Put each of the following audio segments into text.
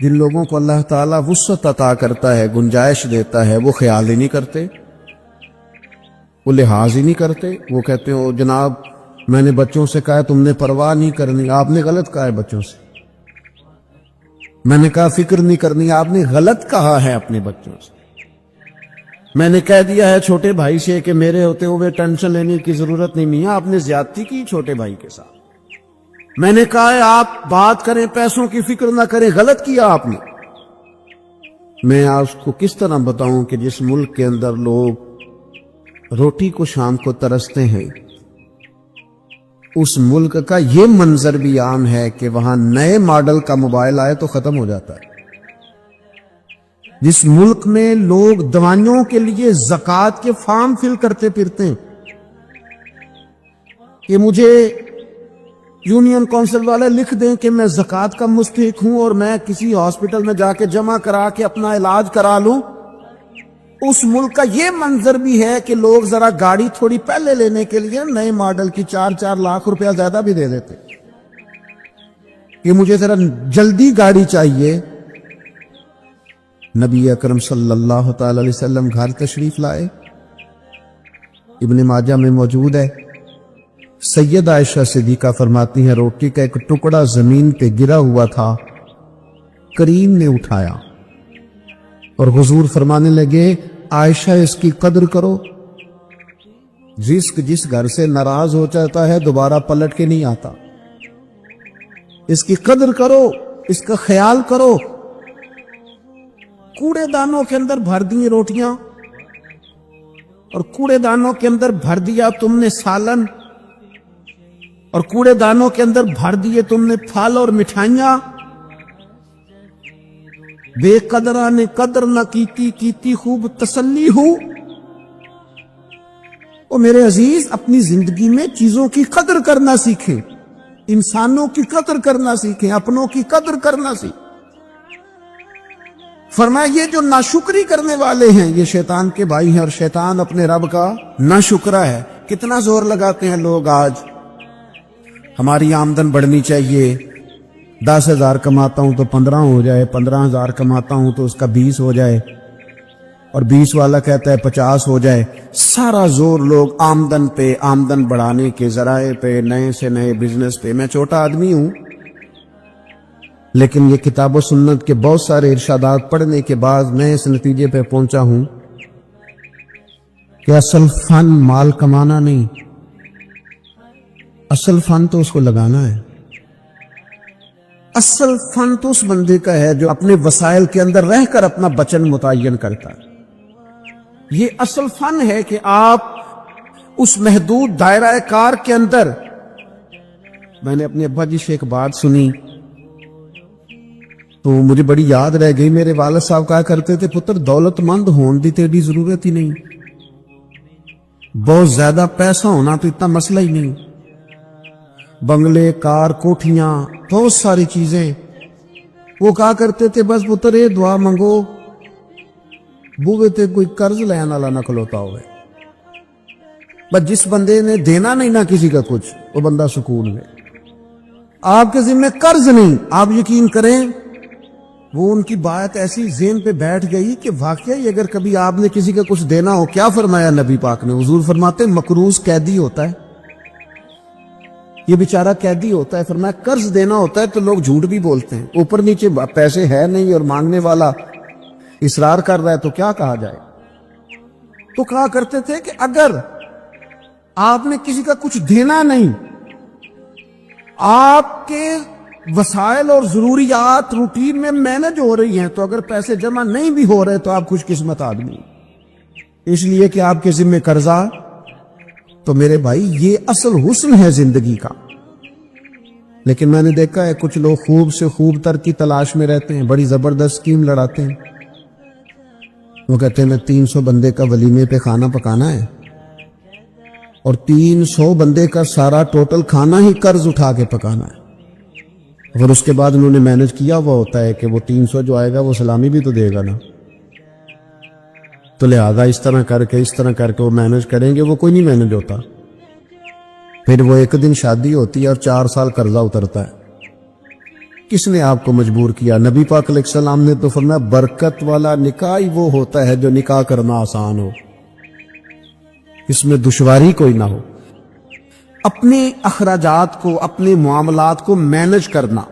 جن لوگوں کو اللہ تعالیٰ وسعت عطا کرتا ہے، گنجائش دیتا ہے، وہ خیال ہی نہیں کرتے، وہ لحاظ ہی نہیں کرتے. وہ کہتے ہیں جناب میں نے بچوں سے کہا تم نے پرواہ نہیں کرنی. آپ نے غلط کہا ہے بچوں سے. میں نے کہا فکر نہیں کرنی، آپ نے غلط کہا ہے اپنے بچوں سے. میں نے کہہ دیا ہے چھوٹے بھائی سے کہ میرے ہوتے ہوئے ٹینشن لینے کی ضرورت نہیں. میاں آپ نے زیادتی کی چھوٹے بھائی کے ساتھ. میں نے کہا ہے آپ بات کریں، پیسوں کی فکر نہ کریں، غلط کیا آپ نے. میں آپ کو کس طرح بتاؤں کہ جس ملک کے اندر لوگ روٹی کو شام کو ترستے ہیں، اس ملک کا یہ منظر بھی عام ہے کہ وہاں نئے ماڈل کا موبائل آئے تو ختم ہو جاتا ہے. جس ملک میں لوگ دوائیوں کے لیے زکوٰۃ کے فارم فل کرتے پھرتے ہیں کہ مجھے یونین کونسل والے لکھ دیں کہ میں زکوٰۃ کا مستحق ہوں اور میں کسی ہاسپٹل میں جا کے جمع کرا کے اپنا علاج کرا لوں. اس ملک کا یہ منظر بھی ہے کہ لوگ ذرا گاڑی تھوڑی پہلے لینے کے لیے نئے ماڈل کی 4-4 لاکھ روپیہ زیادہ بھی دے دیتے کہ مجھے ذرا جلدی گاڑی چاہیے. نبی اکرم صلی اللہ تعالی علیہ وسلم گھر تشریف لائے، ابن ماجہ میں موجود ہے. سید عائشہ صدیقہ فرماتی ہیں روٹی کا ایک ٹکڑا زمین پہ گرا ہوا تھا، کریم نے اٹھایا اور حضور فرمانے لگے عائشہ اس کی قدر کرو. رزق جس گھر سے ناراض ہو جاتا ہے دوبارہ پلٹ کے نہیں آتا. اس کی قدر کرو، اس کا خیال کرو. کوڑے دانوں کے اندر بھر دی روٹیاں اور کوڑے دانوں کے اندر بھر دیا تم نے سالن اور کوڑے دانوں کے اندر بھر دیے تم نے پھل اور مٹھائیاں. بے قدرہ نے قدر نہ کیتی خوب تسلی ہو. او میرے عزیز اپنی زندگی میں چیزوں کی قدر کرنا سیکھیں، انسانوں کی قدر کرنا سیکھیں، اپنوں کی قدر کرنا سیکھیں. فرمایا یہ جو ناشکری کرنے والے ہیں یہ شیطان کے بھائی ہیں اور شیطان اپنے رب کا ناشکرا ہے. کتنا زور لگاتے ہیں لوگ آج ہماری آمدن بڑھنی چاہیے، 10,000 کماتا ہوں تو 15 ہو جائے، 15,000 کماتا ہوں تو اس کا 20 ہو جائے اور 20 والا کہتا ہے 50 ہو جائے. سارا زور لوگ آمدن پہ، آمدن بڑھانے کے ذرائع پہ، نئے سے نئے بزنس پہ. میں چھوٹا آدمی ہوں لیکن یہ کتاب و سنت کے بہت سارے ارشادات پڑھنے کے بعد میں اس نتیجے پہ پہنچا ہوں کہ اصل فن مال کمانا نہیں، اصل فن تو اس کو لگانا ہے. اصل فن تو اس بندے کا ہے جو اپنے وسائل کے اندر رہ کر اپنا بچن متعین کرتا ہے. یہ اصل فن ہے کہ آپ اس محدود دائرہ کار کے اندر. میں نے اپنے ابا جی سے ایک بات سنی تو مجھے بڑی یاد رہ گئی. میرے والد صاحب کہا کرتے تھے پتر دولت مند ہون دی تیری ضرورت ہی نہیں، بہت زیادہ پیسہ ہونا تو اتنا مسئلہ ہی نہیں. بنگلے، کار، کوٹھیاں، بہت ساری چیزیں. وہ کہا کرتے تھے بس پتر یہ دعا منگو بوے تے کوئی قرض لینا والا نہ کھلوتا ہوئے. بس جس بندے نے دینا نہیں نہ کسی کا کچھ وہ بندہ سکون میں. آپ کے ذمہ قرض نہیں. آپ یقین کریں وہ ان کی بات ایسی ذہن پہ بیٹھ گئی کہ واقعی اگر کبھی آپ نے کسی کا کچھ دینا ہو. کیا فرمایا نبی پاک نے؟ حضور فرماتے مقروض قیدی ہوتا ہے، یہ بیچارہ قیدی ہوتا ہے. فرمایا قرض دینا ہوتا ہے تو لوگ جھوٹ بھی بولتے ہیں، اوپر نیچے پیسے ہے نہیں اور مانگنے والا اصرار کر رہا ہے تو کیا کہا جائے. تو کہا کرتے تھے کہ اگر آپ نے کسی کا کچھ دینا نہیں، آپ کے وسائل اور ضروریات روٹین میں مینج ہو رہی ہیں، تو اگر پیسے جمع نہیں بھی ہو رہے تو آپ خوش قسمت آدمی، اس لیے کہ آپ کے ذمہ قرضہ. تو میرے بھائی یہ اصل حسن ہے زندگی کا. لیکن میں نے دیکھا ہے کچھ لوگ خوب سے خوب تر کی تلاش میں رہتے ہیں، بڑی زبردست اسکیم لڑاتے ہیں. وہ کہتے ہیں میں 300 بندے کا ولیمے پہ کھانا پکانا ہے اور 300 بندے کا سارا ٹوٹل کھانا ہی قرض اٹھا کے پکانا ہے. اگر اس کے بعد انہوں نے مینج کیا ہوا ہوتا ہے کہ وہ 300 جو آئے گا وہ سلامی بھی تو دے گا نا، تو لہذا اس طرح کر کے وہ مینج کریں گے. وہ کوئی نہیں مینج ہوتا. پھر وہ ایک دن شادی ہوتی ہے اور 4 سال قرضہ اترتا ہے. کس نے آپ کو مجبور کیا؟ نبی پاک علیہ السلام نے تو فرمایا برکت والا نکاح ہی وہ ہوتا ہے جو نکاح کرنا آسان ہو، اس میں دشواری کوئی نہ ہو۔ اپنے اخراجات کو، اپنے معاملات کو مینج کرنا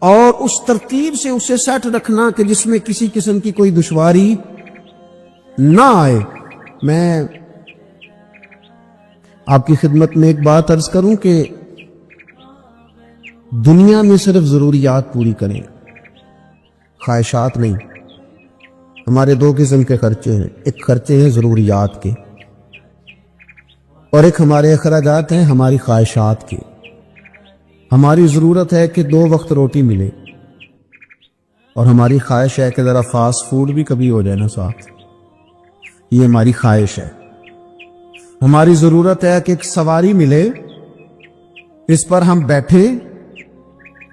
اور اس ترتیب سے اسے سیٹ رکھنا کہ جس میں کسی قسم کی کوئی دشواری نہ آئے۔ میں آپ کی خدمت میں ایک بات عرض کروں کہ دنیا میں صرف ضروریات پوری کریں، خواہشات نہیں۔ ہمارے دو قسم کے خرچے ہیں، ایک خرچے ہیں ضروریات کے اور ایک ہمارے اخراجات ہیں ہماری خواہشات کے۔ ہماری ضرورت ہے کہ 2 وقت روٹی ملے اور ہماری خواہش ہے کہ ذرا فاسٹ فوڈ بھی کبھی ہو جائے نا ساتھ، یہ ہماری خواہش ہے۔ ہماری ضرورت ہے کہ ایک سواری ملے، اس پر ہم بیٹھیں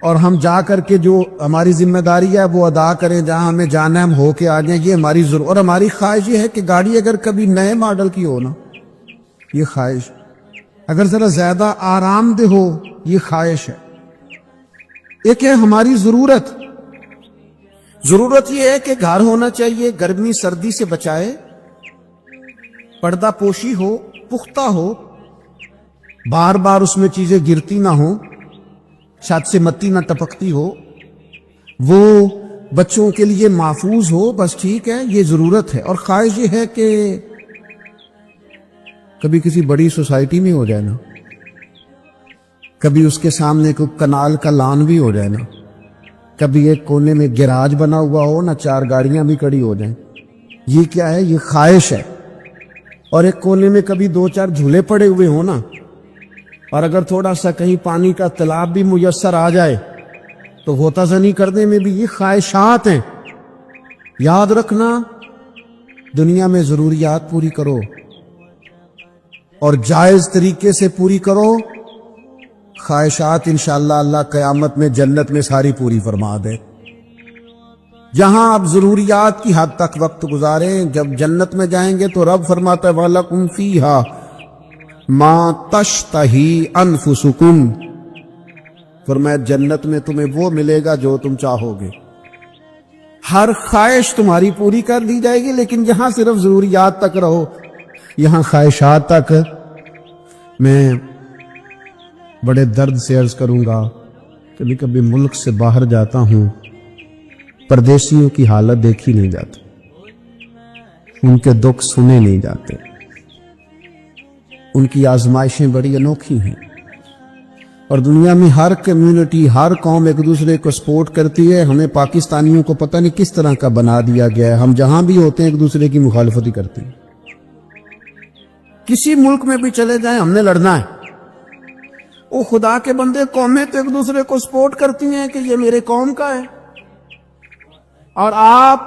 اور ہم جا کر کے جو ہماری ذمہ داری ہے وہ ادا کریں، جہاں ہمیں جانا ہے ہم ہو کے آ جائیں، یہ ہماری ضرورت۔ اور ہماری خواہش یہ ہے کہ گاڑی اگر کبھی نئے ماڈل کی ہو نا، یہ خواہش، اگر ذرا زیادہ آرام دہ ہو، یہ خواہش ہے۔ ایک ہے ہماری ضرورت۔ ضرورت یہ ہے کہ گھر ہونا چاہیے، گرمی سردی سے بچائے، پردہ پوشی ہو، پختہ ہو، بار بار اس میں چیزیں گرتی نہ ہوں، چھت سے مٹی نہ ٹپکتی ہو، وہ بچوں کے لیے محفوظ ہو، بس ٹھیک ہے، یہ ضرورت ہے۔ اور خواہش یہ ہے کہ کبھی کسی بڑی سوسائٹی میں ہو جائے نا، کبھی اس کے سامنے کوئی کنال کا لان بھی ہو جائے نا، کبھی ایک کونے میں گیراج بنا ہوا ہو نا، 4 گاڑیاں بھی کھڑی ہو جائیں، یہ کیا ہے؟ یہ خواہش ہے۔ اور ایک کونے میں کبھی 2-4 جھولے پڑے ہوئے ہوں نا، اور اگر تھوڑا سا کہیں پانی کا تالاب بھی میسر آ جائے تو غوطہ زنی کرنے میں بھی یہ خواہشات ہیں۔ یاد رکھنا، دنیا میں ضروریات پوری کرو اور جائز طریقے سے پوری کرو، خواہشات انشاءاللہ اللہ قیامت میں جنت میں ساری پوری فرما دے۔ جہاں آپ ضروریات کی حد تک وقت گزاریں، جب جنت میں جائیں گے تو رب فرماتا ہے وَلَكُمْ فِيهَا مَا تَشْتَهِي أَنفُسُكُمْ، فرمایا جنت میں تمہیں وہ ملے گا جو تم چاہو گے۔ ہر خواہش تمہاری پوری کر دی جائے گی، لیکن یہاں صرف ضروریات تک رہو، یہاں خواہشات تک۔ میں بڑے درد سے عرض کروں گا، کبھی کبھی ملک سے باہر جاتا ہوں، پردیسیوں کی حالت دیکھی نہیں جاتی، ان کے دکھ سنے نہیں جاتے، ان کی آزمائشیں بڑی انوکھی ہیں۔ اور دنیا میں ہر کمیونٹی، ہر قوم ایک دوسرے کو سپورٹ کرتی ہے، ہمیں پاکستانیوں کو پتہ نہیں کس طرح کا بنا دیا گیا ہے، ہم جہاں بھی ہوتے ہیں ایک دوسرے کی مخالفت ہی کرتے ہیں۔ کسی ملک میں بھی چلے جائیں ہم نے لڑنا ہے۔ وہ خدا کے بندے، قومیں تو ایک دوسرے کو سپورٹ کرتی ہیں کہ یہ میرے قوم کا ہے، اور آپ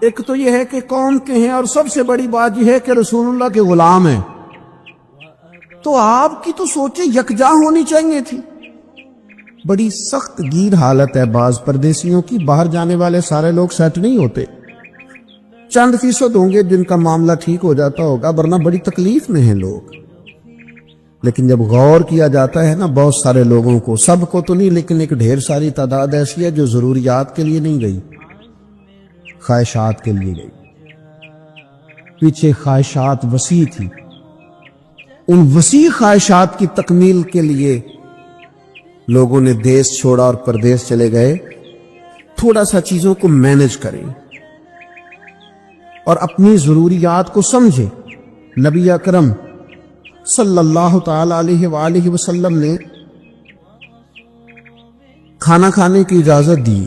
ایک تو یہ ہے کہ قوم کے ہیں، اور سب سے بڑی بات یہ ہے کہ رسول اللہ کے غلام ہیں، تو آپ کی تو سوچیں یکجا ہونی چاہیے تھی۔ بڑی سخت گیر حالت ہے بعض پردیسیوں کی، باہر جانے والے سارے لوگ سیٹ نہیں ہوتے، چند فیصد ہوں گے جن کا معاملہ ٹھیک ہو جاتا ہوگا، ورنہ بڑی تکلیف میں ہیں لوگ۔ لیکن جب غور کیا جاتا ہے نا بہت سارے لوگوں کو، سب کو تو نہیں لیکن ایک ڈھیر ساری تعداد ایسی ہے جو ضروریات کے لیے نہیں گئی، خواہشات کے لیے گئی۔ پیچھے خواہشات وسیع تھی، ان وسیع خواہشات کی تکمیل کے لیے لوگوں نے دیش چھوڑا اور پردیس چلے گئے۔ تھوڑا سا چیزوں کو مینج کریں اور اپنی ضروریات کو سمجھیں۔ نبی اکرم صلی اللہ تعالی علیہ وآلہ وسلم نے کھانا کھانے کی اجازت دی،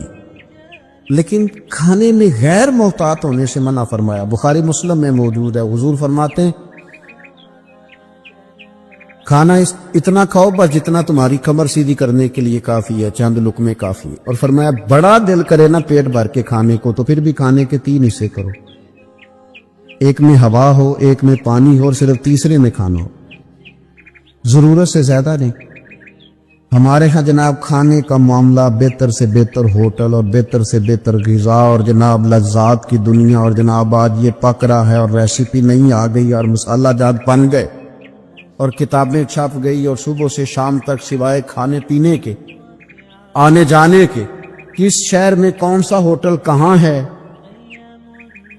لیکن کھانے میں غیر محتاط ہونے سے منع فرمایا۔ بخاری مسلم میں موجود ہے، حضور فرماتے ہیں کھانا اتنا کھاؤ بس جتنا تمہاری کمر سیدھی کرنے کے لیے کافی ہے، چند لقمے کافی ہے۔ اور فرمایا بڑا دل کرے نا پیٹ بھر کے کھانے کو تو پھر بھی کھانے کے 3 حصے کرو، ایک میں ہوا ہو، ایک میں پانی ہو، اور صرف تیسرے میں کھانا ہو، ضرورت سے زیادہ نہیں۔ ہمارے ہاں جناب کھانے کا معاملہ بہتر سے بہتر ہوٹل اور بہتر سے بہتر غذا اور جناب لذات کی دنیا، اور جناب آج یہ پک رہا ہے اور ریسیپی نہیں آ گئی اور مسالہ جات بن گئے اور کتابیں چھپ گئی، اور صبح سے شام تک سوائے کھانے پینے کے آنے جانے کے، کس شہر میں کون سا ہوٹل کہاں ہے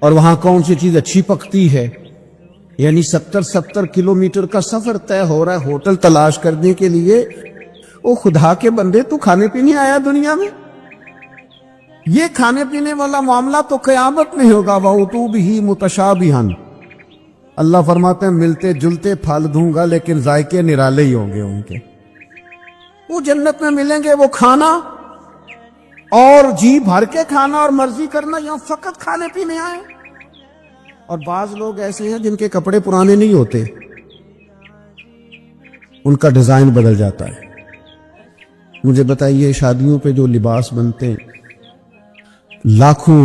اور وہاں کون سی چیز اچھی پکتی ہے، یعنی 70 کلومیٹر کا سفر طے ہو رہا ہے ہوٹل تلاش کرنے کے لیے۔ او خدا کے بندے، تو کھانے پینے آیا دنیا میں؟ یہ کھانے پینے والا معاملہ تو قیامت میں ہوگا۔ وَأُتُوا بِهِ مُتَشَابِهًا، اللہ فرماتے ہیں ملتے جلتے پھل دوں گا لیکن ذائقے نرالے ہی ہوں گے ان کے۔ وہ جنت میں ملیں گے وہ کھانا اور جی بھر کے کھانا اور مرضی کرنا، یہاں فقط کھانے پینے آئے۔ اور بعض لوگ ایسے ہیں جن کے کپڑے پرانے نہیں ہوتے، ان کا ڈیزائن بدل جاتا ہے۔ مجھے بتائیے شادیوں پہ جو لباس بنتے ہیں، لاکھوں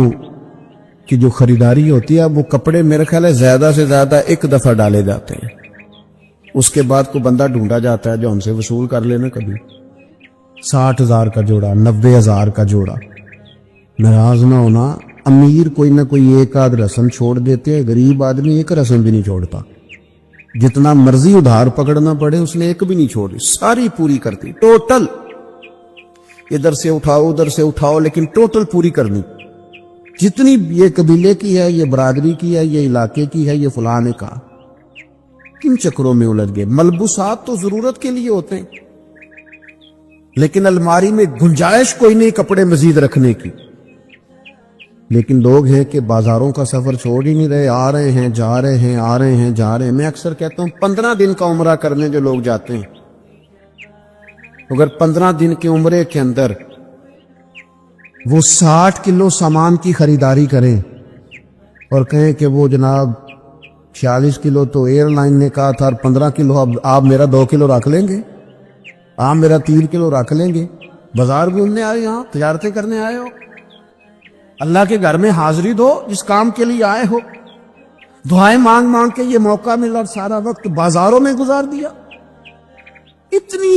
کی جو خریداری ہوتی ہے، وہ کپڑے میرے خیال ہے زیادہ سے زیادہ ایک دفعہ ڈالے جاتے ہیں، اس کے بعد کوئی بندہ ڈھونڈا جاتا ہے جو ہم سے وصول کر لینا۔ کبھی 60,000 کا جوڑا، 90,000 کا جوڑا۔ ناراض نہ ہونا، امیر کوئی نہ کوئی ایک آدھ رسم چھوڑ دیتے ہیں، غریب آدمی ایک رسم بھی نہیں چھوڑتا، جتنا مرضی ادھار پکڑنا پڑے اس نے ایک بھی نہیں چھوڑی، ساری پوری کرتی، ٹوٹل۔ ادھر سے اٹھاؤ ادھر سے اٹھاؤ لیکن ٹوٹل پوری کرنی، جتنی یہ قبیلے کی ہے، یہ برادری کی ہے، یہ علاقے کی ہے، یہ فلانے کا۔ کن چکروں میں الجھ گئے؟ ملبوسات تو ضرورت کے لیے ہوتے ہیں، لیکن الماری میں گنجائش کوئی نہیں کپڑے مزید رکھنے کی۔ لیکن لوگ ہیں کہ بازاروں کا سفر چھوڑ ہی نہیں رہے، آ رہے ہیں جا رہے ہیں، آ رہے ہیں جا رہے ہیں۔ میں اکثر کہتا ہوں 15 دن کا عمرہ کرنے جو لوگ جاتے ہیں، اگر 15 دن کے عمرے کے اندر وہ 60 کلو سامان کی خریداری کریں اور کہیں کہ وہ جناب 46 کلو تو ایئر لائن نے کہا تھا اور 15 کلو اب آپ میرا 2 کلو رکھ لیں گے، آپ میرا 3 کلو رکھ لیں گے۔ بازار گھومنے آئے، یہاں تجارتیں کرنے آئے ہو، اللہ کے گھر میں حاضری دو جس کام کے لیے آئے ہو۔ دعائیں مانگ مانگ کے یہ موقع ملا اور سارا وقت بازاروں میں گزار دیا۔ اتنی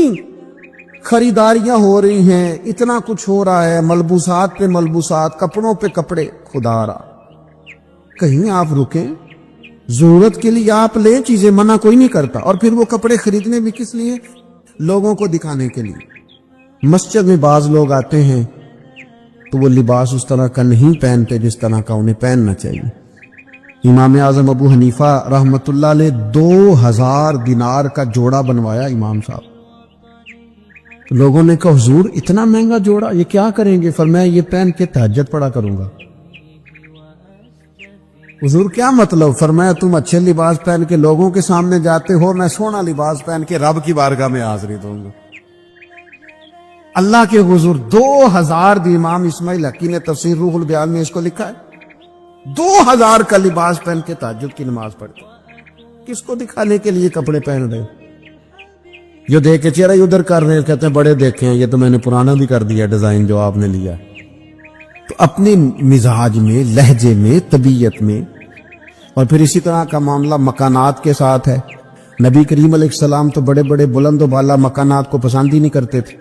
خریداریاں ہو رہی ہیں، اتنا کچھ ہو رہا ہے، ملبوسات پہ ملبوسات، کپڑوں پہ کپڑے۔ خدا را کہیں آپ رکیں، ضرورت کے لیے آپ لیں چیزیں، منع کوئی نہیں کرتا۔ اور پھر وہ کپڑے خریدنے بھی کس لیے؟ لوگوں کو دکھانے کے لیے۔ مسجد میں بعض لوگ آتے ہیں تو وہ لباس اس طرح کا نہیں پہنتے جس طرح کا انہیں پہننا چاہیے۔ امام اعظم ابو حنیفہ رحمت اللہ علیہ 2000 دینار کا جوڑا بنوایا امام صاحب۔ لوگوں نے کہا حضور اتنا مہنگا جوڑا یہ کیا کریں گے؟ فرمایا یہ پہن کے تہجد پڑھا کروں گا۔ حضور کیا مطلب؟ فرمایا تم اچھے لباس پہن کے لوگوں کے سامنے جاتے ہو، میں سونا لباس پہن کے رب کی بارگاہ میں حاضری دوں گا اللہ کے حضور۔ 2000 دی امام اسماعیل حقی نے تفسیر روح البیان میں اس کو لکھا ہے، 2000 کا لباس پہن کے تہجد کی نماز پڑھتے۔ کس کو دکھانے کے لیے کپڑے پہن رہے؟ جو دیکھ کے چہرہ ادھر کر رہے ہیں، کہتے ہیں بڑے دیکھے ہیں، یہ تو میں نے پرانا بھی کر دیا ڈیزائن جو آپ نے لیا۔ تو اپنے مزاج میں، لہجے میں، طبیعت میں، اور پھر اسی طرح کا معاملہ مکانات کے ساتھ ہے۔ نبی کریم علیہ السلام تو بڑے بڑے بلند و بالا مکانات کو پسند ہی نہیں کرتے تھے،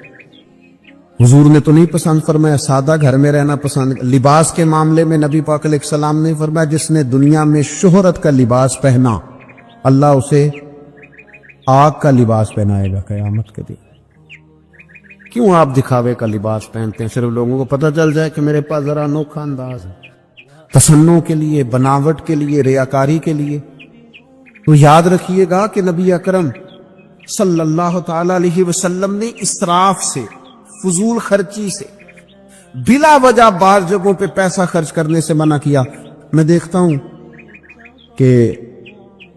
حضور نے تو نہیں پسند فرمایا، سادہ گھر میں رہنا پسند۔ لباس کے معاملے میں نبی پاک علیہ السلام نے فرمایا جس نے دنیا میں شہرت کا لباس پہنا اللہ اسے آگ کا لباس پہنائے گا قیامت کے دن۔ کیوں آپ دکھاوے کا لباس پہنتے ہیں؟ صرف لوگوں کو پتہ چل جائے کہ میرے پاس ذرا انوکھا انداز ہے، تصنع کے لیے، بناوٹ کے لیے، ریاکاری کے لیے۔ تو یاد رکھیے گا کہ نبی اکرم صلی اللہ تعالی علیہ وسلم نے اسراف سے، فضول خرچی سے، بلا وجہ بعض جگہوں پہ پیسہ خرچ کرنے سے منع کیا۔ میں دیکھتا ہوں کہ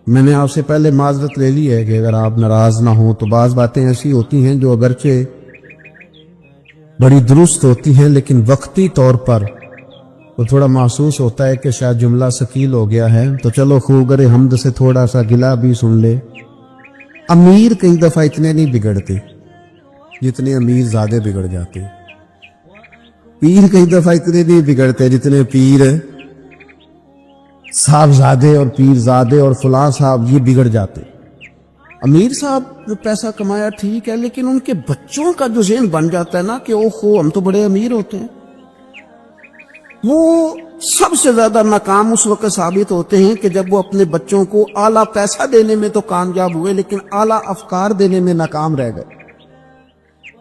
میں نے آپ سے پہلے معذرت لے لی ہے کہ اگر آپ ناراض نہ ہوں تو بعض باتیں ایسی ہوتی ہیں جو اگرچہ بڑی درست ہوتی ہیں لیکن وقتی طور پر وہ تھوڑا محسوس ہوتا ہے کہ شاید جملہ ثقیل ہو گیا ہے، تو چلو خوگر حمد سے تھوڑا سا گلہ بھی سن لے۔ امیر کئی دفعہ اتنے نہیں بگڑتے جتنے امیر زادے بگڑ جاتے، پیر کئی دفعہ اتنے نہیں بگڑتے جتنے پیر صاحب زادے اور پیر زادے اور فلاں صاحب یہ بگڑ جاتے۔ امیر صاحب جو پیسہ کمایا ٹھیک ہے، لیکن ان کے بچوں کا جو ذہن بن جاتا ہے نا کہ اوہو ہم تو بڑے امیر ہوتے ہیں، وہ سب سے زیادہ ناکام اس وقت ثابت ہوتے ہیں کہ جب وہ اپنے بچوں کو اعلیٰ پیسہ دینے میں تو کامیاب ہوئے لیکن اعلیٰ افکار دینے میں ناکام رہ گئے۔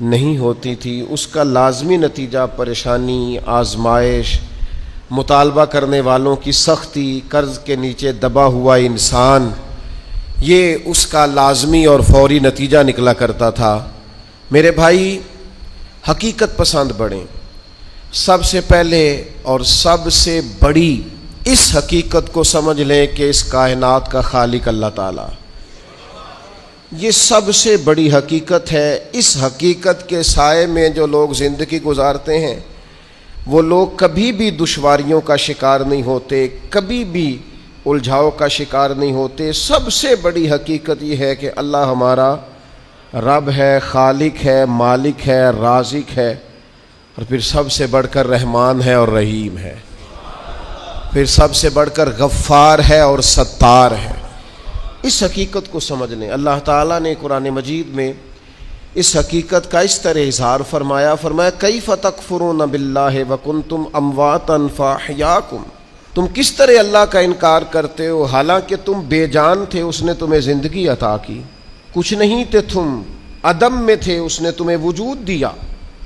نہیں ہوتی تھی، اس کا لازمی نتیجہ پریشانی، آزمائش، مطالبہ کرنے والوں کی سختی، قرض کے نیچے دبا ہوا انسان، یہ اس کا لازمی اور فوری نتیجہ نکلا کرتا تھا۔ میرے بھائی، حقیقت پسند بڑھیں، سب سے پہلے اور سب سے بڑی اس حقیقت کو سمجھ لیں کہ اس کائنات کا خالق اللہ تعالیٰ، یہ سب سے بڑی حقیقت ہے۔ اس حقیقت کے سائے میں جو لوگ زندگی گزارتے ہیں وہ لوگ کبھی بھی دشواریوں کا شکار نہیں ہوتے، کبھی بھی الجھاؤ کا شکار نہیں ہوتے۔ سب سے بڑی حقیقت یہ ہے کہ اللہ ہمارا رب ہے، خالق ہے، مالک ہے، رازق ہے، اور پھر سب سے بڑھ کر رحمان ہے اور رحیم ہے، پھر سب سے بڑھ کر غفار ہے اور ستار ہے۔ اس حقیقت کو سمجھ لیں۔ اللہ تعالیٰ نے قرآن مجید میں اس حقیقت کا اس طرح اظہار فرمایا، کیف تکفرون باللہ وکنتم امواتا فاحیاکم، تم کس طرح اللہ کا انکار کرتے ہو حالانکہ تم بے جان تھے، اس نے تمہیں زندگی عطا کی، کچھ نہیں تھے تم، عدم میں تھے، اس نے تمہیں وجود دیا،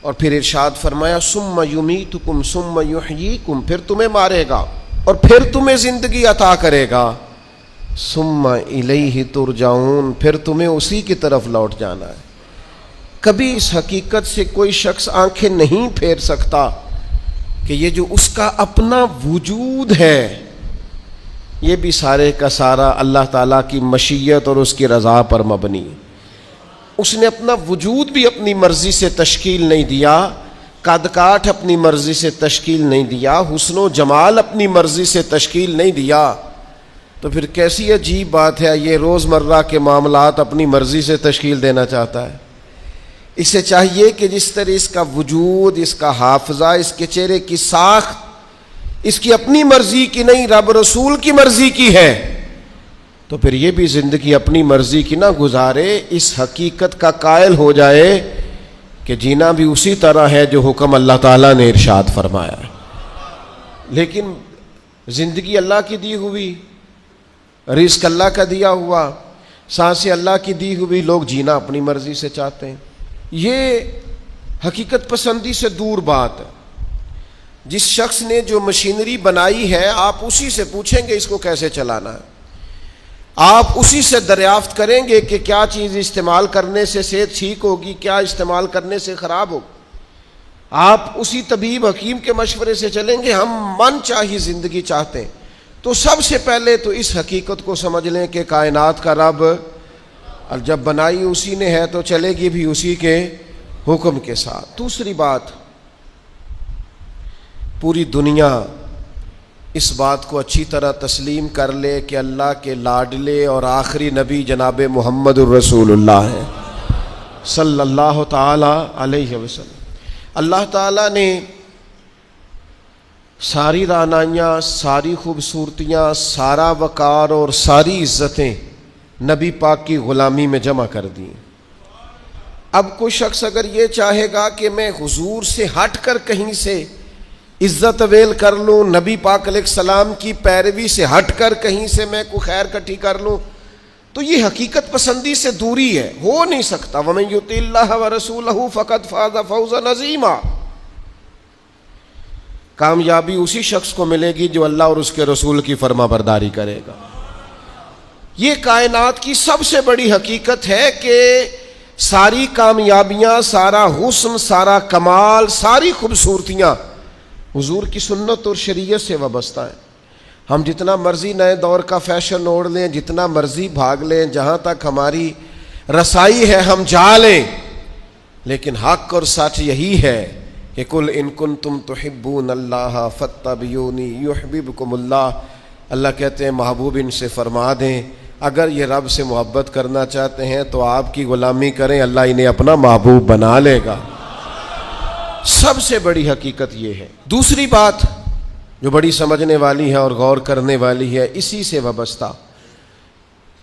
اور پھر ارشاد فرمایا ثم یمیتکم ثم یحییکم، پھر تمہیں مارے گا اور پھر تمہیں زندگی عطا کرے گا، ثم الیہ ترجعون، پھر تمہیں اسی کی طرف لوٹ جانا ہے۔ کبھی اس حقیقت سے کوئی شخص آنکھیں نہیں پھیر سکتا کہ یہ جو اس کا اپنا وجود ہے یہ بھی سارے کا سارا اللہ تعالیٰ کی مشیت اور اس کی رضا پر مبنی ہے۔ اس نے اپنا وجود بھی اپنی مرضی سے تشکیل نہیں دیا، قد کاٹ اپنی مرضی سے تشکیل نہیں دیا، حسن و جمال اپنی مرضی سے تشکیل نہیں دیا، تو پھر کیسی عجیب بات ہے یہ روزمرہ کے معاملات اپنی مرضی سے تشکیل دینا چاہتا ہے۔ اسے چاہیے کہ جس طرح اس کا وجود، اس کا حافظہ، اس کے چہرے کی ساخت اس کی اپنی مرضی کی نہیں، رب رسول کی مرضی کی ہے، تو پھر یہ بھی زندگی اپنی مرضی کی نہ گزارے، اس حقیقت کا قائل ہو جائے کہ جینا بھی اسی طرح ہے جو حکم اللہ تعالیٰ نے ارشاد فرمایا ہے۔ لیکن زندگی اللہ کی دی ہوئی، رزق اللہ کا دیا ہوا، سانسیں اللہ کی دی ہوئی، لوگ جینا اپنی مرضی سے چاہتے ہیں۔ یہ حقیقت پسندی سے دور بات ہے۔ جس شخص نے جو مشینری بنائی ہے آپ اسی سے پوچھیں گے اس کو کیسے چلانا ہے، آپ اسی سے دریافت کریں گے کہ کیا چیز استعمال کرنے سے صحت ٹھیک ہوگی، کیا استعمال کرنے سے خراب ہوگی، آپ اسی طبیب حکیم کے مشورے سے چلیں گے۔ ہم من چاہی زندگی چاہتے ہیں، تو سب سے پہلے تو اس حقیقت کو سمجھ لیں کہ کائنات کا رب، اور جب بنائی اسی نے ہے تو چلے گی بھی اسی کے حکم کے ساتھ۔ دوسری بات، پوری دنیا اس بات کو اچھی طرح تسلیم کر لے کہ اللہ کے لاڈلے اور آخری نبی جناب محمد الرسول اللہ ہیں صلی اللہ تعالی علیہ وسلم۔ اللہ تعالیٰ نے ساری رعنائیاں، ساری خوبصورتیاں، سارا وقار اور ساری عزتیں نبی پاک کی غلامی میں جمع کر دی۔ اب کوئی شخص اگر یہ چاہے گا کہ میں حضور سے ہٹ کر کہیں سے عزت ویل کر لوں، نبی پاک علیہ السلام کی پیروی سے ہٹ کر کہیں سے میں کوئی خیر کٹھی کر لوں، تو یہ حقیقت پسندی سے دوری ہے، ہو نہیں سکتا۔ وَمَن يُطِعِ اللَّهَ وَرَسُولَهُ فَقَدْ فَازَ فَوْزًا عَظِيمًا، کامیابی اسی شخص کو ملے گی جو اللہ اور اس کے رسول کی فرما برداری کرے گا۔ یہ کائنات کی سب سے بڑی حقیقت ہے کہ ساری کامیابیاں، سارا حسن، سارا کمال، ساری خوبصورتیاں حضور کی سنت اور شریعت سے وابستہ ہیں۔ ہم جتنا مرضی نئے دور کا فیشن اوڑھ لیں، جتنا مرضی بھاگ لیں، جہاں تک ہماری رسائی ہے ہم جا لیں، لیکن حق اور سچ یہی ہے کہ قل ان کنتم تحبون اللہ فاتبعونی یحببکم اللہ۔ اللہ کہتے ہیں محبوب ان سے فرما دیں اگر یہ رب سے محبت کرنا چاہتے ہیں تو آپ کی غلامی کریں، اللہ انہیں اپنا محبوب بنا لے گا۔ سب سے بڑی حقیقت یہ ہے۔ دوسری بات جو بڑی سمجھنے والی ہے اور غور کرنے والی ہے اسی سے وابستہ،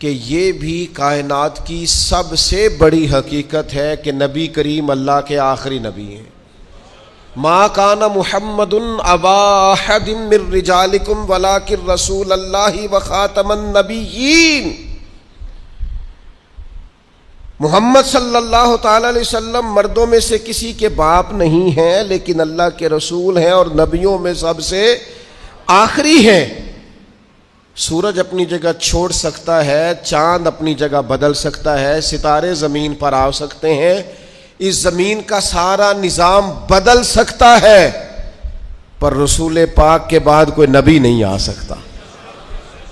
کہ یہ بھی کائنات کی سب سے بڑی حقیقت ہے کہ نبی کریم اللہ کے آخری نبی ہیں۔ ما کان محمد ابا احد من رجالکم ولکن رسول اللہ وخاتم النبیین۔ محمد صلی اللہ تعالی علیہ وسلم مردوں میں سے کسی کے باپ نہیں ہیں، لیکن اللہ کے رسول ہیں اور نبیوں میں سب سے آخری ہیں۔ سورج اپنی جگہ چھوڑ سکتا ہے، چاند اپنی جگہ بدل سکتا ہے، ستارے زمین پر آ سکتے ہیں، اس زمین کا سارا نظام بدل سکتا ہے، پر رسول پاک کے بعد کوئی نبی نہیں آ سکتا۔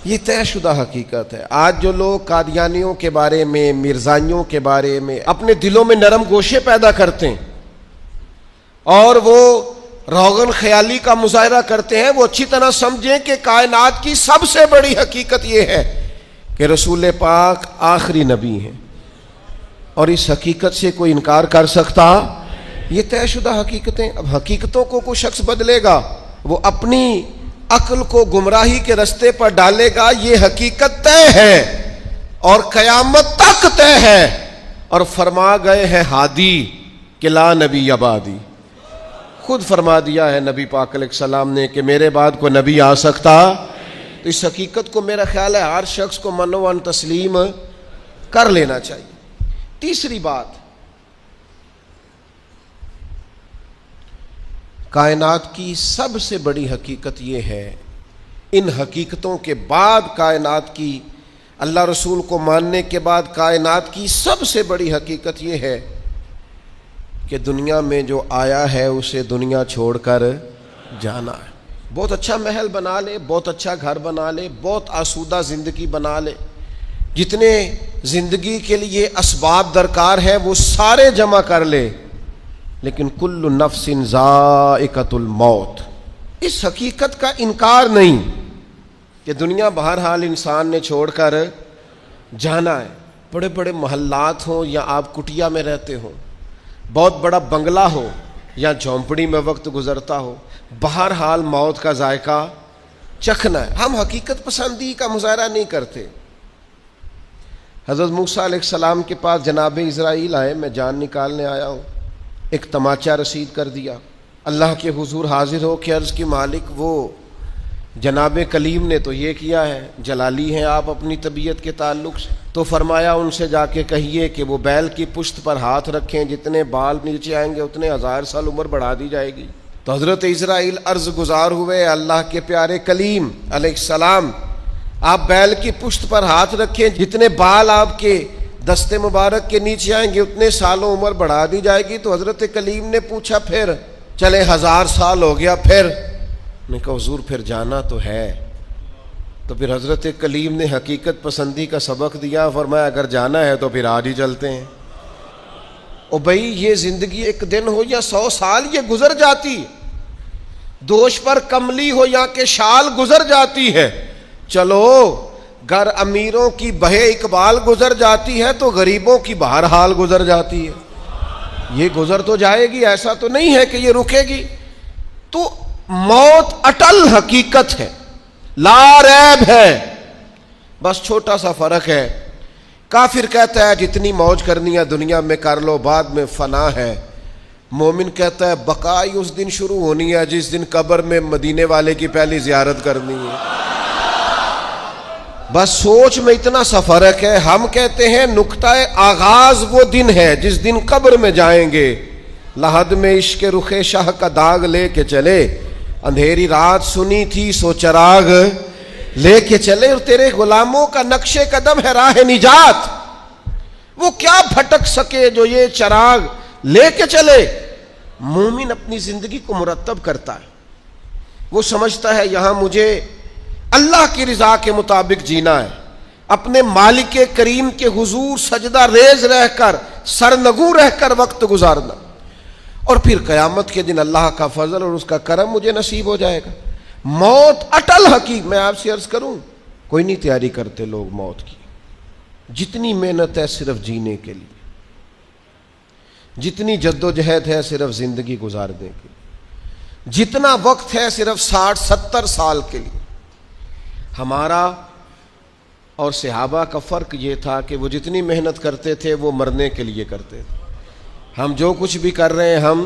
یہ طے شدہ حقیقت ہے۔ آج جو لوگ قادیانیوں کے بارے میں، مرزائیوں کے بارے میں اپنے دلوں میں نرم گوشے پیدا کرتے ہیں اور وہ روغن خیالی کا مظاہرہ کرتے ہیں، وہ اچھی طرح سمجھیں کہ کائنات کی سب سے بڑی حقیقت یہ ہے کہ رسول پاک آخری نبی ہیں، اور اس حقیقت سے کوئی انکار کر سکتا؟ یہ طے شدہ حقیقتیں۔ اب حقیقتوں کو کوئی شخص بدلے گا، وہ اپنی عقل کو گمراہی کے رستے پر ڈالے گا، یہ حقیقت طے ہے اور قیامت تک طے ہے۔ اور فرما گئے ہیں ہادی کہ لا نبی بعدی، خود فرما دیا ہے نبی پاک علیہ السلام نے کہ میرے بعد کوئی نبی آ سکتا۔ تو اس حقیقت کو میرا خیال ہے ہر شخص کو منوان تسلیم کر لینا چاہیے۔ تیسری بات، کائنات کی سب سے بڑی حقیقت یہ ہے، ان حقیقتوں کے بعد کائنات کی، اللہ رسول کو ماننے کے بعد کائنات کی سب سے بڑی حقیقت یہ ہے کہ دنیا میں جو آیا ہے اسے دنیا چھوڑ کر جانا ہے۔ بہت اچھا محل بنا لے، بہت اچھا گھر بنا لے، بہت آسودہ زندگی بنا لے، جتنے زندگی کے لیے اسباب درکار ہیں وہ سارے جمع کر لے، لیکن کل نفس ذائقۃ الموت، اس حقیقت کا انکار نہیں کہ دنیا بہرحال انسان نے چھوڑ کر جانا ہے۔ بڑے بڑے محلات ہوں یا آپ کٹیا میں رہتے ہوں، بہت بڑا بنگلہ ہو یا جھونپڑی میں وقت گزرتا ہو، بہرحال موت کا ذائقہ چکھنا ہے۔ ہم حقیقت پسندی کا مظاہرہ نہیں کرتے۔ حضرت موسیٰ علیہ السلام کے پاس جناب اسرائیل آئے، میں جان نکالنے آیا ہوں، ایک تماچا رسید کر دیا، اللہ کے حضور حاضر ہو کے عرض کی مالک وہ جناب کلیم نے تو یہ کیا ہے، جلالی ہیں آپ اپنی طبیعت کے تعلق سے، تو فرمایا ان سے جا کے کہیے کہ وہ بیل کی پشت پر ہاتھ رکھیں، جتنے بال نیچے آئیں گے اتنے 1000 سال عمر بڑھا دی جائے گی۔ تو حضرت اسرائیل عرض گزار ہوئے، اللہ کے پیارے کلیم علیہ السلام آپ بیل کی پشت پر ہاتھ رکھیں، جتنے بال آپ کے دستے مبارک کے نیچے آئیں گے اتنے سالوں عمر بڑھا دی جائے گی۔ تو حضرت کلیم نے پوچھا پھر چلے 1000 سال ہو گیا، پھر نے کہا حضور پھر جانا تو ہے۔ تو پھر حضرت کلیم نے حقیقت پسندی کا سبق دیا، فرمایا اگر جانا ہے تو پھر آج ہی چلتے ہیں۔ او بھائی یہ زندگی ایک دن ہو یا 100 سال یہ گزر جاتی، دوش پر کملی ہو یا کہ شال گزر جاتی ہے۔ چلو گر امیروں کی بہے اقبال گزر جاتی ہے تو غریبوں کی بہرحال گزر جاتی ہے، یہ گزر تو جائے گی، ایسا تو نہیں ہے کہ یہ رکے گی۔ تو موت اٹل حقیقت ہے، لا ریب ہے، بس چھوٹا سا فرق ہے۔ کافر کہتا ہے جتنی موج کرنی ہے دنیا میں کر لو، بعد میں فنا ہے۔ مومن کہتا ہے بقائی اس دن شروع ہونی ہے جس دن قبر میں مدینے والے کی پہلی زیارت کرنی ہے۔ بس سوچ میں اتنا سا فرق ہے۔ ہم کہتے ہیں نقطہ آغاز وہ دن ہے جس دن قبر میں جائیں گے، لحد میں عشق رخ شاہ کا داغ لے کے چلے، اندھیری رات سنی تھی سو چراغ لے کے چلے، اور تیرے غلاموں کا نقش قدم ہے راہ نجات، وہ کیا بھٹک سکے جو یہ چراغ لے کے چلے۔ مومن اپنی زندگی کو مرتب کرتا ہے، وہ سمجھتا ہے یہاں مجھے اللہ کی رضا کے مطابق جینا ہے، اپنے مالک کریم کے حضور سجدہ ریز رہ کر، سرنگوں رہ کر وقت گزارنا، اور پھر قیامت کے دن اللہ کا فضل اور اس کا کرم مجھے نصیب ہو جائے گا۔ موت اٹل حقیق۔ میں آپ سے عرض کروں کوئی نہیں تیاری کرتے لوگ موت کی، جتنی محنت ہے صرف جینے کے لیے، جتنی جد و جہد ہے صرف زندگی گزارنے کے لیے، جتنا وقت ہے صرف 60-70 سال کے لیے۔ ہمارا اور صحابہ کا فرق یہ تھا کہ وہ جتنی محنت کرتے تھے وہ مرنے کے لیے کرتے تھے، ہم جو کچھ بھی کر رہے ہیں ہم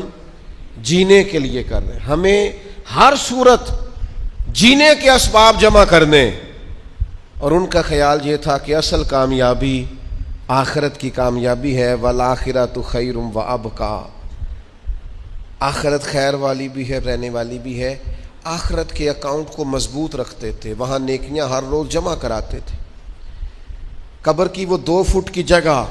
جینے کے لیے کر رہے ہیں، ہمیں ہر صورت جینے کے اسباب جمع کرنے، اور ان کا خیال یہ تھا کہ اصل کامیابی آخرت کی کامیابی ہے، والآخرۃ خیر وابقیٰ، آخرت خیر والی بھی ہے، رہنے والی بھی ہے۔ آخرت کے اکاؤنٹ کو مضبوط رکھتے تھے، وہاں نیکیاں ہر روز جمع کراتے تھے۔ قبر کی وہ 2 فٹ کی جگہ،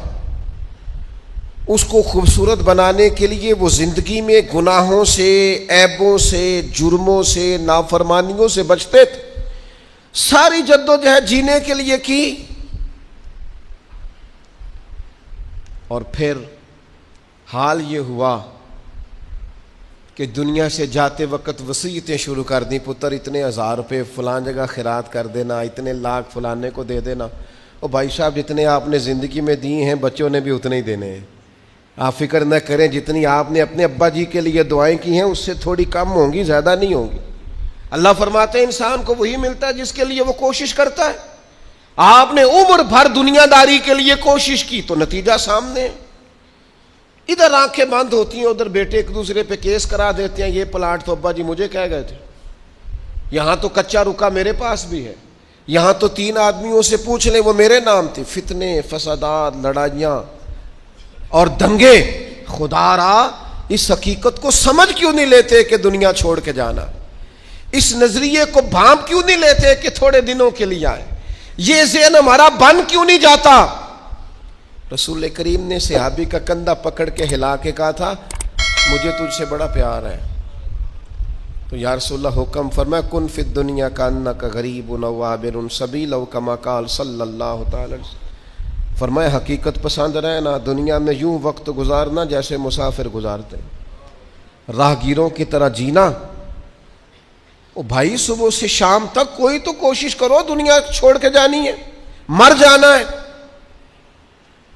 اس کو خوبصورت بنانے کے لیے وہ زندگی میں گناہوں سے، عیبوں سے، جرموں سے، نافرمانیوں سے بچتے تھے، ساری جدوجہد جینے کے لیے کی، اور پھر حال یہ ہوا کہ دنیا سے جاتے وقت وصیتیں شروع کر دیں، پتر اتنے 1000 روپے فلاں جگہ خیرات کر دینا، اتنے لاکھ فلانے کو دے دینا۔ اور بھائی صاحب جتنے آپ نے زندگی میں دیے ہیں بچوں نے بھی اتنے ہی دینے ہیں، آپ فکر نہ کریں، جتنی آپ نے اپنے ابا جی کے لیے دعائیں کی ہیں اس سے تھوڑی کم ہوں گی، زیادہ نہیں ہوں گی۔ اللہ فرماتے ہیں انسان کو وہی ملتا ہے جس کے لیے وہ کوشش کرتا ہے۔ آپ نے عمر بھر دنیا داری کے لیے کوشش کی تو نتیجہ سامنے ہے۔ ادھر آنکھیں بند ہوتی ہیں، ادھر بیٹے ایک دوسرے پہ کیس کرا دیتے ہیں، یہ پلاٹ تو ابا جی مجھے کہہ گئے تھے، یہاں تو کچا رکا میرے پاس بھی ہے، یہاں تو 3 آدمیوں سے پوچھ لیں وہ میرے نام تھے۔ فتنے، فسادات، لڑائیاں اور دنگے۔ خدا را اس حقیقت کو سمجھ کیوں نہیں لیتے کہ دنیا چھوڑ کے جانا؟ اس نظریے کو بھانپ کیوں نہیں لیتے کہ تھوڑے دنوں کے لیے آئے؟ یہ ذہن ہمارا بن کیوں نہیں جاتا؟ رسول کریم نے صحابی کا کندھا پکڑ کے ہلا کے کہا تھا مجھے تجھ سے بڑا پیار ہے، تو یا رسول اللہ حکم فرمایا کن فی الدنیا کانک غریب او عابر سبیل او کما قال صلی اللہ تعالی علیہ وسلم، فرمایا حقیقت پسند رہنا، دنیا میں یوں وقت گزارنا جیسے مسافر گزارتے ہیں، راہگیروں کی طرح جینا۔ او بھائی صبح سے شام تک کوئی تو کوشش کرو، دنیا چھوڑ کے جانی ہے، مر جانا ہے۔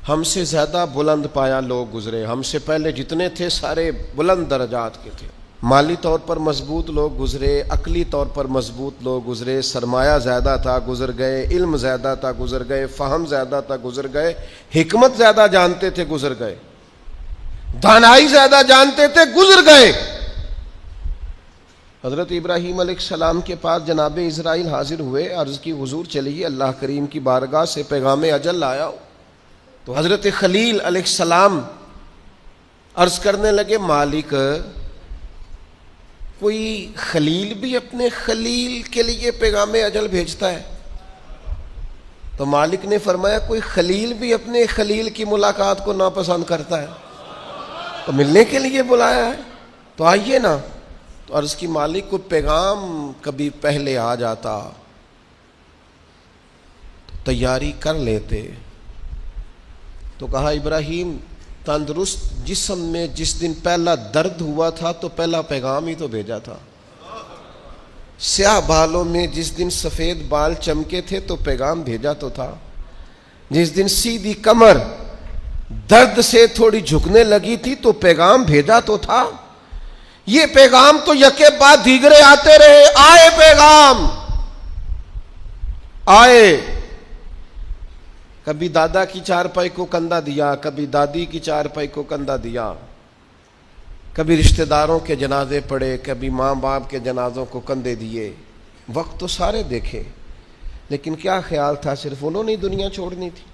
ہم سے زیادہ بلند پایا لوگ گزرے، ہم سے پہلے جتنے تھے سارے بلند درجات کے تھے، مالی طور پر مضبوط لوگ گزرے، عقلی طور پر مضبوط لوگ گزرے، سرمایہ زیادہ تھا گزر گئے، علم زیادہ تھا گزر گئے، فہم زیادہ تھا گزر گئے، حکمت زیادہ جانتے تھے گزر گئے، دانائی زیادہ جانتے تھے گزر گئے۔ حضرت ابراہیم علیہ السلام کے پاس جناب اسرائیل حاضر ہوئے، عرض کی حضور چلیے اللہ کریم کی بارگاہ سے پیغام اجل لایا ہو۔ تو حضرت خلیل علیہ السلام عرض کرنے لگے مالک کوئی خلیل بھی اپنے خلیل کے لیے پیغام اجل بھیجتا ہے؟ تو مالک نے فرمایا کوئی خلیل بھی اپنے خلیل کی ملاقات کو ناپسند کرتا ہے تو ملنے کے لیے بلایا ہے، تو آئیے نا۔ تو عرض کی مالک کو پیغام کبھی پہلے آ جاتا تو تیاری کر لیتے۔ تو کہا ابراہیم تندرست جسم میں جس دن پہلا درد ہوا تھا تو پہلا پیغام ہی تو بھیجا تھا، سیاہ بالوں میں جس دن سفید بال چمکے تھے تو پیغام بھیجا تو تھا، جس دن سیدھی کمر درد سے تھوڑی جھکنے لگی تھی تو پیغام بھیجا تو تھا۔ یہ پیغام تو یکے بعد دیگرے آتے رہے، آئے پیغام آئے، کبھی دادا کی چارپائی کو کندھا دیا، کبھی دادی کی چارپائی کو کندھا دیا، کبھی رشتہ داروں کے جنازے پڑے، کبھی ماں باپ کے جنازوں کو کندھے دیے۔ وقت تو سارے دیکھے، لیکن کیا خیال تھا صرف انہوں نے دنیا چھوڑنی تھی؟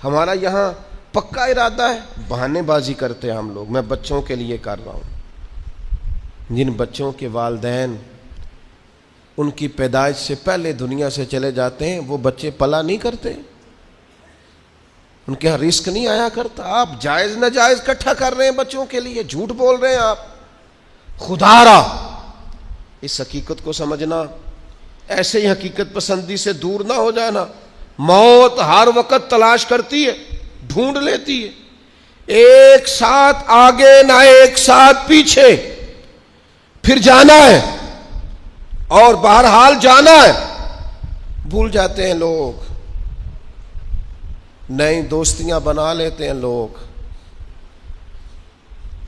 ہمارا یہاں پکا ارادہ ہے، بہانے بازی کرتے ہیں ہم لوگ، میں بچوں کے لیے کر رہا ہوں۔ جن بچوں کے والدین ان کی پیدائش سے پہلے دنیا سے چلے جاتے ہیں وہ بچے پلا نہیں کرتے، ان کے یہاں رزق نہیں آیا کرتا۔ آپ جائز ناجائز اکٹھا کر رہے ہیں بچوں کے لیے، جھوٹ بول رہے ہیں آپ۔ خدا را اس حقیقت کو سمجھنا، ایسے ہی حقیقت پسندی سے دور نہ ہو جانا۔ موت ہر وقت تلاش کرتی ہے، ڈھونڈ لیتی ہے، ایک ساتھ آگے نہ ایک ساتھ پیچھے، پھر جانا ہے اور بہرحال جانا ہے۔ بھول جاتے ہیں لوگ، نئی دوستیاں بنا لیتے ہیں لوگ،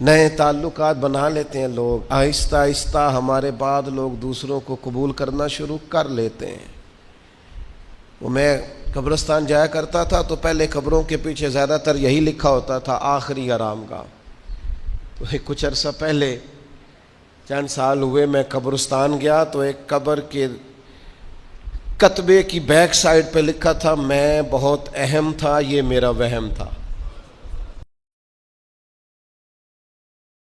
نئے تعلقات بنا لیتے ہیں لوگ، آہستہ آہستہ ہمارے بعد لوگ دوسروں کو قبول کرنا شروع کر لیتے ہیں۔ وہ میں قبرستان جایا کرتا تھا تو پہلے قبروں کے پیچھے زیادہ تر یہی لکھا ہوتا تھا آخری آرام گاہ۔ تو کچھ عرصہ پہلے چند سال ہوئے میں قبرستان گیا تو ایک قبر کے کتبے کی بیک سائڈ پہ لکھا تھا، میں بہت اہم تھا، یہ میرا وہم تھا۔